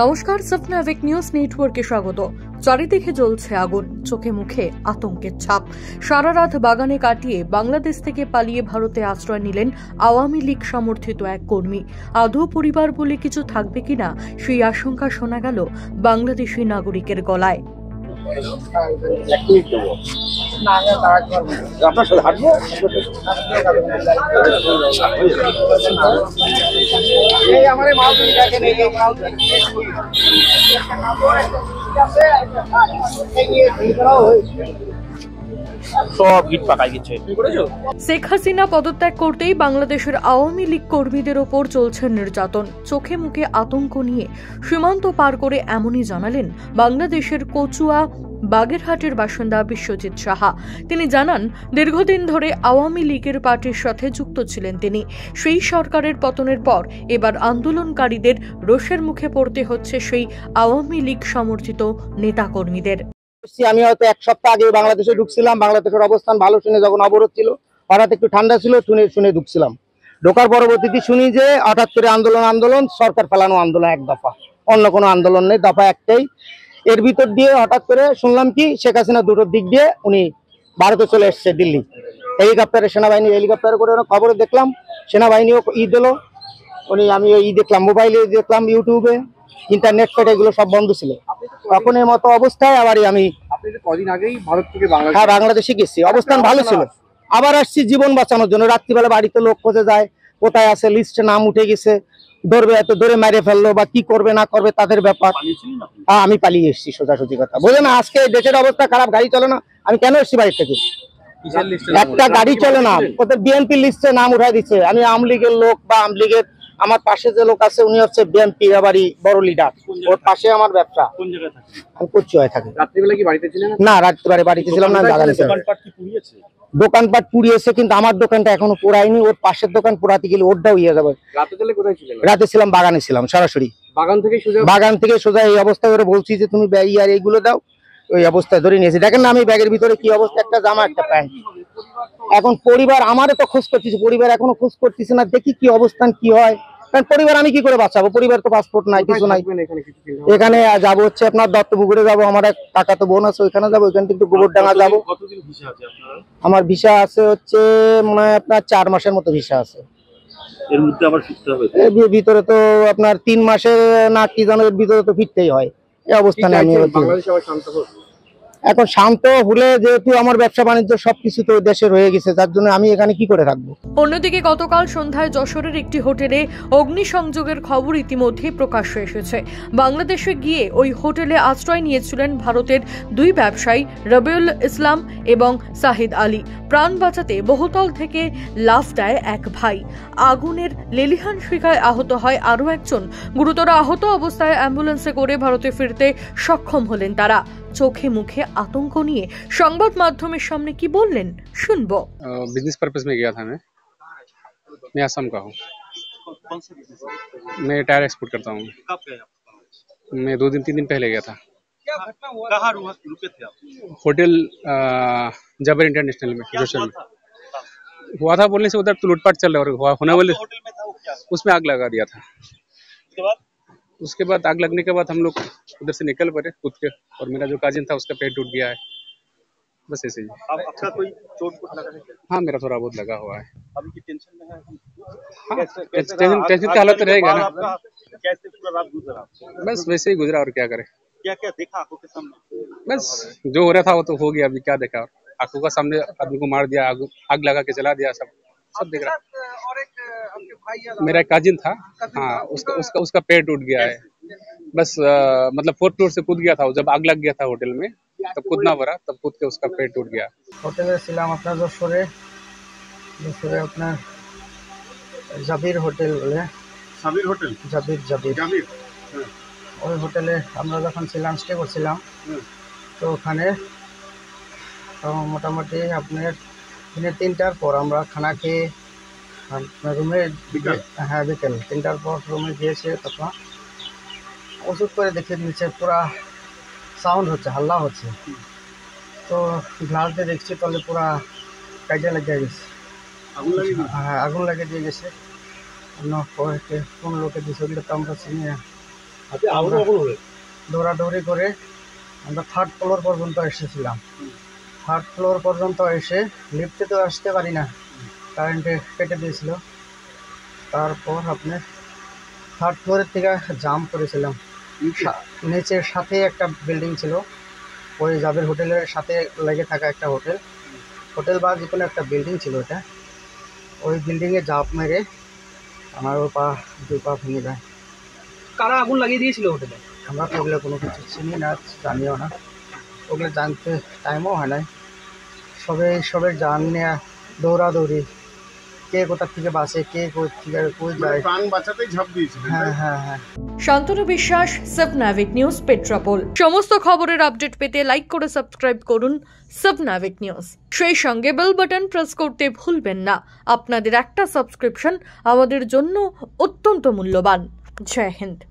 নমস্কার, সপনা আবেগ নিউজ নেটওয়ার্কে স্বাগত। চারিদিকে জ্বলছে আগুন, চোখে মুখে আতঙ্কের ছাপ। সারা রাত বাগানে কাটিয়ে বাংলাদেশ থেকে পালিয়ে ভারতে আশ্রয় নিলেন আওয়ামী লীগ সমর্থিত এক কর্মী। আদৌ পরিবার বলে কিছু থাকবে কিনা সেই আশঙ্কা শোনা গেল বাংলাদেশি নাগরিকের গলায়। শেখ হাসিনা পদত্যাগ করতেই বাংলাদেশের আওয়ামী লীগ কর্মীদের ওপর চলছে নির্যাতন। চোখে মুখে আতঙ্ক নিয়ে সীমান্ত পার করে এমনই জানালেন বাংলাদেশের কচুয়া বাগেরহাটের বাসিন্দা বিশ্বজিৎ সাহা। তিনি জানান, দীর্ঘদিন ধরে আওয়ামী লীগের পার্টির সাথে যুক্ত ছিলেন তিনি। সেই সরকারের পতনের পর এবার আন্দোলনকারীদের রোষের মুখে পড়তে হচ্ছে সেই আওয়ামী লীগ সমর্থিত নেতাকর্মীদের। আমি হয়তো এক সপ্তাহ আগে বাংলাদেশে ঢুকছিলাম। বাংলাদেশের অবস্থান ভালো শুনে যখন অবরোধ ছিল, হঠাৎ একটু ঠান্ডা ছিল, শুনে ঢুকছিলাম। ঢোকার পরবর্তীতে শুনি যে হঠাৎ করে আন্দোলন সরকার ফেলানো আন্দোলন, এক দফা, অন্য কোনো আন্দোলন নেই, দফা একটাই। এর ভিতর দিয়ে হঠাৎ করে শুনলাম কি শেখ হাসিনা দুটোর দিক দিয়ে উনি ভারতে চলে এসছে, দিল্লি হেলিকপ্টারে, সেনাবাহিনী হেলিকপ্টারে করে খবরে দেখলাম। সেনাবাহিনীও দিলো উনি, আমি দেখলাম মোবাইলে, দেখলাম ইউটিউবে, ইন্টারনেট পেটে, এগুলো সব বন্ধ ছিল। তখন এর মতো অবস্থায় আবার আমি কদিন আগেই ভারত থেকে বাংলাদেশে গেছি, অবস্থান ভালো ছিল। আবার আসছি জীবন বাঁচানোর জন্য। রাত্রিবেলা বাড়িতে লোক খোঁজে যায়, কোথায় আছে, লিস্টে নাম উঠে গেছে, ধরবে এত ধরে মেরে ফেললো বা কি করবে না করবে তাদের ব্যাপার। আমি পালিয়ে এসেছি, সোজাসুজি কথা বলে না। আজকে দেশের অবস্থা খারাপ, গাড়ি চলে না, আমি কেন এসেছি বাড়ি থেকে? একটা গাড়ি চলে না, ওদের বিএনপি লিস্টে নাম উঠাই দিচ্ছে। আমি আওয়ামী লীগের লোক বা আওয়ামী লীগের, আমার পাশে যে লোক আছে উনি হচ্ছে বিএনপি এবারই বড় লিডার, ওর পাশে আমার ব্যবসা। আমি কচুয়ায় থাকি। রাত্রিবেলা কি বাড়িতে ছিলেন? না, রাত্রিবেলা বাড়িতে ছিলাম না। দোকানপাট পুড়িয়েছে, কিন্তু আমার দোকানটা এখনো পোড়ায়নি। ওর পাশের দোকান পোড়াতে গেলে ওরটাও ইয়ে যাবে। রাতে ছিলাম বাগানে, ছিলাম সরাসরি বাগান থেকে সোজা এই অবস্থায় ওরা বলছি যে তুমি আর এইগুলো দাও, ওই অবস্থায় ধরে নিয়েছি। দেখেন না আমি ব্যাগের ভিতরে কি অবস্থা, একটা জামা একটা প্যান্ট। এখন পরিবার আমারও তো খোঁজ করতেছে, পরিবার এখনো খোঁজ করতেছে না, দেখি কি অবস্থান কি হয়। কারণ পরিবার আমি কি করে বাঁচাবো? পরিবার তো পাসপোর্ট নাই, কিছু নাই। এখানে যাবো হচ্ছে আপনার দত্তপুকুরে যাবো, আমার এক কাকা তো বোন আছে, ওইখানে যাবো। ওইখান থেকে গোবরডাঙ্গা যাবো। আমার ভিসা আছে হচ্ছে মনে হয় আপনার 4 মাসের মতো ভিসা আছে। এর মধ্যে আবার ফিরতে হবে, ভিতরে তো আপনার 3 মাসের না কি জানো, এর ভিতরে তো ফিরতেই হয়। এই অবস্থানে আমি এখন শান্ত হলে, যেহেতু আমার ব্যবসা বাণিজ্য সবকিছু তো দেশে রয়ে গেছে, যার জন্য আমি এখানে কি করে থাকবো। অন্যদিকে গতকাল সন্ধ্যায় যশোরের একটি হোটেলে অগ্নিসংযোগের খবর ইতিমধ্যেই প্রকাশ্যে এসেছে। বাংলাদেশে গিয়ে ওই হোটেলে আশ্রয় নিয়েছিলেন ভারতের 2 ব্যবসায়ী রবিউল ইসলাম এবং সাহিদ আলী। প্রাণ বাঁচাতে বহুতল থেকে লাফ দেয় এক ভাই। আগুনের লেলিহান শিখায় আহত হয় আরও একজন। গুরুতর আহত অবস্থায় অ্যাম্বুলেন্সে করে ভারতে ফিরতে সক্ষম হলেন তারা। চোখে মুখে আতঙ্ক নিয়ে সংবাদ মাধ্যমের সামনে কি বললেন শুনবো। बिजनेस पर्पस में गया था मैं असम का हूँ। मैं टायर एक्सपोर्ट करता हूँ। मैं 2-3 दिन पहले गया था। कहाँ रुके थे आप? होटल जबर इंटरनेशनल में, जोशर में हुआ था। बोलने से उधर तो लूटपाट चल रहा है, होने वाले होटल में था वो क्या? उसमें आग लगा दिया था। उसके बाद आग लगने के बाद हम लोग उधर से निकल पड़े कूद के, और मेरा जो काजिन था उसका पेट टूट गया है। बस ऐसे ही। आपका कोई चोट लगा है क्या? हाँ, मेरा थोड़ा बहुत लगा हुआ है। अभी की टेंशन में है? हाँ, टेंशन का हालत रहेगा ना। कैसे पूरा रात गुजरा? बस वैसे ही गुजरा, और क्या करे। क्या क्या देखा आंखों के सामने? बस जो हो रहा था वो तो हो गया, अभी क्या देखा। आंखों का सामने आदमी को मार दिया, आग लगा के जला दिया, सब देख रहा। और एक आपके भाई, मेरा काजिन था, हाँ, उसका पैर टूट गया है। बस मतलब 4th फ्लोर से कूद गया था, जब आग लग गया था होटल में, तब कूदना पड़ा, तब कूद के उसका पैर टूट गया। হোটেলে ছিলাম আপনার যশোরে আপনার জাবির হোটেল বলে। সাবির হোটেল? জাবির ওই হোটেলে আমরা যখন ছিলাম, স্টে করছিলাম, তো ওখানে মোটামুটি আপনার দিনে 3টার পর আমরা খানা খেয়ে রুমে, হ্যাঁ বিকেল 3টার পর রুমে গিয়েছে। তখন ওষুধ করে দেখে দিয়েছে, পুরা সাউন্ড হচ্ছে, হাল্লা হচ্ছে। তো গ্লাস দিয়ে দেখছি, তাহলে পুরা কাজে লেগে গেছে। হ্যাঁ, আগুন লাগিয়ে দিয়ে গেছে। অন্য কোন লোকে দিয়েছে, ওগুলো তো আমরা চিনি না। দৌড়াদৌড়ি করে আমরা 3rd ফ্লোর পর্যন্ত এসেছিলাম। 3rd ফ্লোর পর্যন্ত এসে লিফটে তো আসতে পারি না, কারেন্টে কেটে দিয়েছিল। তারপর আপনার 3rd ফ্লোরের থেকে জাম্প করেছিলাম। নিচের সাথে একটা বিল্ডিং ছিল, ওই জাবের হোটেলের সাথে লেগে থাকা একটা হোটেল বা যে কোনো একটা বিল্ডিং ছিল ওটা। ওই বিল্ডিংয়ে জাম্প মেরে আমার দুই পা ভেঙে যায়। কারা আগুন লাগিয়ে দিয়েছিল হোটেলে? আমরা তো ওগুলো কোনো কিছু চিনি না, জানিও না, ওগুলো জানতে টাইমও হয় নাই। সবের জান নিয়ে দৌড়াদৌড়ি, কে কোথা থেকে বাসে, কে কই যায়, প্রাণ বাঁচাতেই ঝাঁপ দিয়েছিল। হ্যাঁ। শান্তনু বিশ্বাস, সাবনাভিক নিউজ, পেট্রাপোল। সমস্ত খবরের আপডেট পেতে লাইক করে সাবস্ক্রাইব করুন সাবনাভিক নিউজ। সেই সঙ্গে বেল বাটন প্রেস করতে ভুলবেন না। আপনাদের একটা সাবস্ক্রিপশন আমাদের জন্য অত্যন্ত মূল্যবান। জয় হিন্দ।